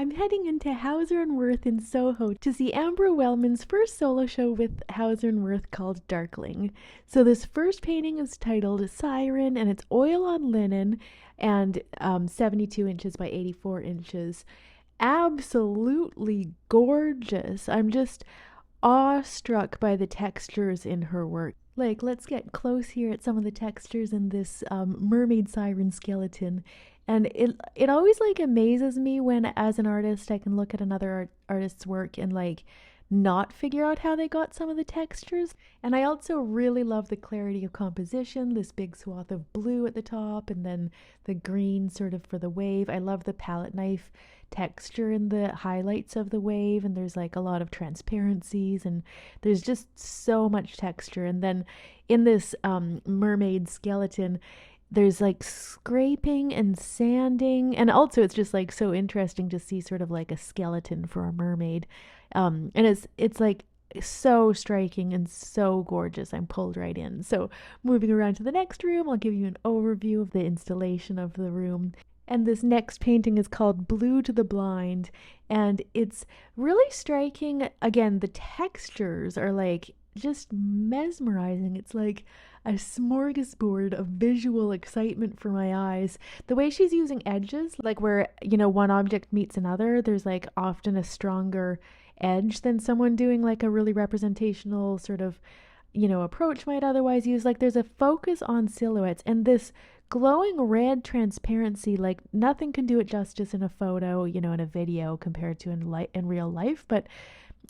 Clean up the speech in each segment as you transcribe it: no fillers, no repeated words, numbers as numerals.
I'm heading into Hauser Wirth in Soho to see Ambera Wellmann's first solo show with Hauser Wirth called Darkling. So this first painting is titled Siren, and it's oil on linen and 72 inches by 84 inches. Absolutely gorgeous. I'm just awestruck by the textures in her work. Like, let's get close here at some of the textures in this mermaid siren skeleton. And it always like amazes me when, as an artist, I can look at another artist's work and like not figure out how they got some of the textures. And I also really love the clarity of composition, this big swath of blue at the top and then the green sort of for the wave. I love the palette knife texture in the highlights of the wave, and there's like a lot of transparencies and there's just so much texture. And then in this mermaid skeleton, there's like scraping and sanding, and also it's just like so interesting to see sort of like a skeleton for a mermaid, and it's like so striking and so gorgeous. I'm pulled right in. So moving around to the next room, I'll give you an overview of the installation of the room. And this next painting is called Blue to the Blind, and it's really striking. Again, the textures are like just mesmerizing. It's like a smorgasbord of visual excitement for my eyes. The way she's using edges, like where, one object meets another, there's like often a stronger edge than someone doing like a really representational sort of, approach might otherwise use. Like there's a focus on silhouettes, and this glowing red transparency, like nothing can do it justice in a photo, in a video compared to in real life. But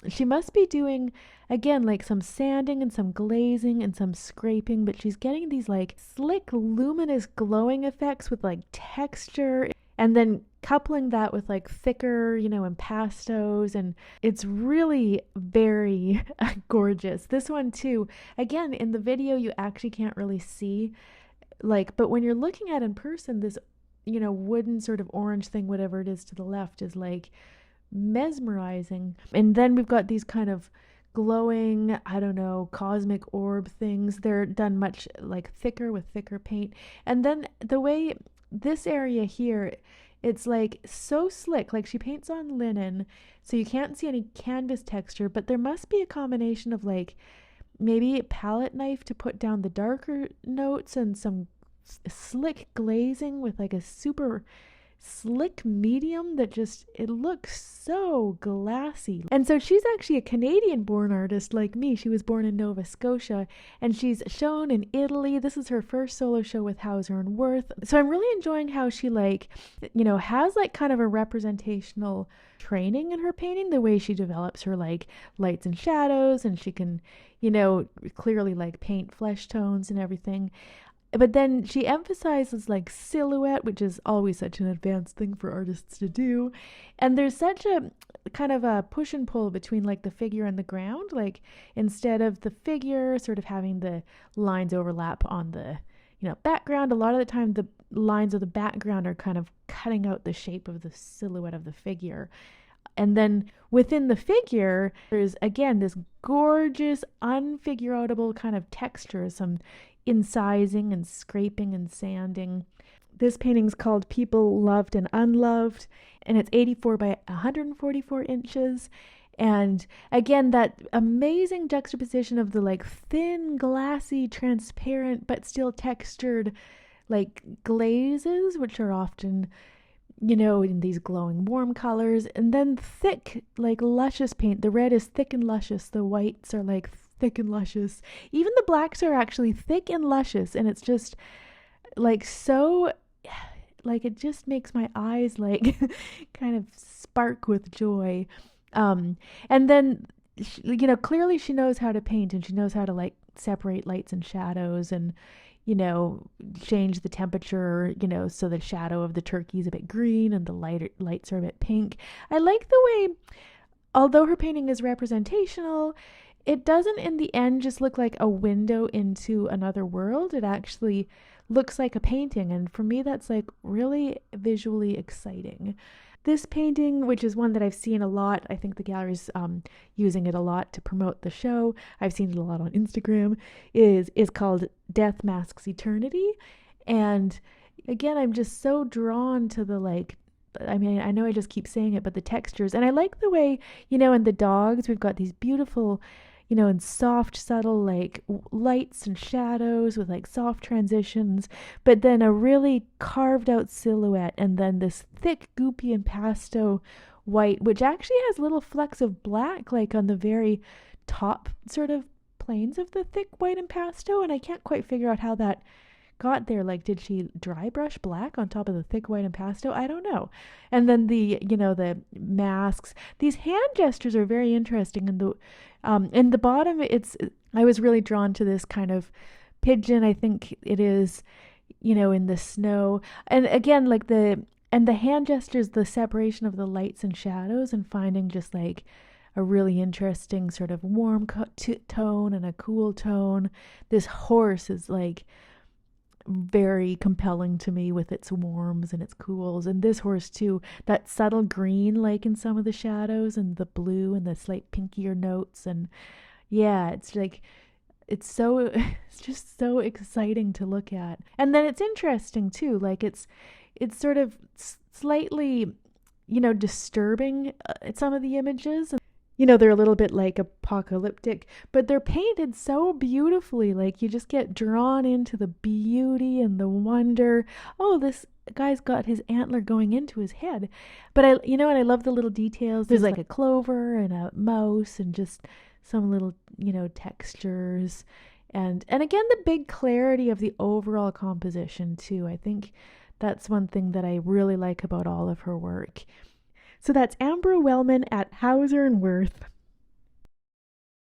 she must be doing, again, like some sanding and some glazing and some scraping, but she's getting these like slick, luminous, glowing effects with like texture, and then coupling that with like thicker, impastos, and it's really very gorgeous. This one too, again, in the video you actually can't really see, like, but when you're looking at in person, this, wooden sort of orange thing, whatever it is to the left, is like mesmerizing. And then we've got these kind of glowing, I don't know, cosmic orb things. They're done much like thicker with thicker paint. And then the way this area here, it's like so slick, like she paints on linen, so you can't see any canvas texture, but there must be a combination of like maybe a palette knife to put down the darker notes and some slick glazing with like a super slick medium that just, it looks so glassy. And so she's actually a Canadian born artist like me. She was born in Nova Scotia, and she's shown in Italy. This is her first solo show with Hauser Wirth. So I'm really enjoying how she has like kind of a representational training in her painting, the way she develops her like lights and shadows, and she can, clearly like paint flesh tones and everything. But then she emphasizes like silhouette, which is always such an advanced thing for artists to do. And there's such a kind of a push and pull between like the figure and the ground. Like instead of the figure sort of having the lines overlap on the, background, a lot of the time the lines of the background are kind of cutting out the shape of the silhouette of the figure. And then within the figure, there's again this gorgeous, unfigureoutable kind of texture, some incising and scraping and sanding. This painting's called People Loved and Unloved, and it's 84 by 144 inches. And again, that amazing juxtaposition of the like thin, glassy, transparent, but still textured like glazes, which are often, in these glowing warm colors, and then thick, like luscious paint. The red is thick and luscious. The whites are like thick and luscious. Even the blacks are actually thick and luscious, and it's just like so, like it just makes my eyes like kind of spark with joy. And then clearly she knows how to paint, and she knows how to like separate lights and shadows, and change the temperature, so the shadow of the turkey is a bit green and the lights are a bit pink. I like the way, although her painting is representational, it doesn't in the end just look like a window into another world. It actually looks like a painting, and for me that's like really visually exciting. This painting, which is one that I've seen a lot, I think the gallery's using it a lot to promote the show, I've seen it a lot on Instagram, is called Death Masks Eternity. And again, I'm just so drawn to the like I mean, I know I just keep saying it, but the textures. And I like the way, in the dogs, we've got these beautiful, and soft, subtle, like lights and shadows with like soft transitions, but then a really carved out silhouette, and then this thick, goopy impasto white, which actually has little flecks of black, like on the very top sort of planes of the thick white impasto. And I can't quite figure out how that got there. Like, did she dry brush black on top of the thick white impasto? I don't know. And then the masks, these hand gestures are very interesting. And in the bottom, I was really drawn to this kind of pigeon. I think it is, in the snow. And again, like the hand gestures, the separation of the lights and shadows, and finding just like a really interesting sort of warm tone and a cool tone. This horse is like very compelling to me with its warms and its cools. And this horse too, that subtle green, like in some of the shadows, and the blue and the slight pinkier notes. And yeah, it's like, it's just so exciting to look at. And then it's interesting too, like it's sort of slightly, disturbing, some of the images. They're a little bit like apocalyptic, but they're painted so beautifully. Like, you just get drawn into the beauty and the wonder. Oh, this guy's got his antler going into his head. But and I love the little details. There's like a clover and a mouse and just some little, textures. And again, the big clarity of the overall composition too. I think that's one thing that I really like about all of her work. So that's Ambera Wellmann at Hauser Wirth.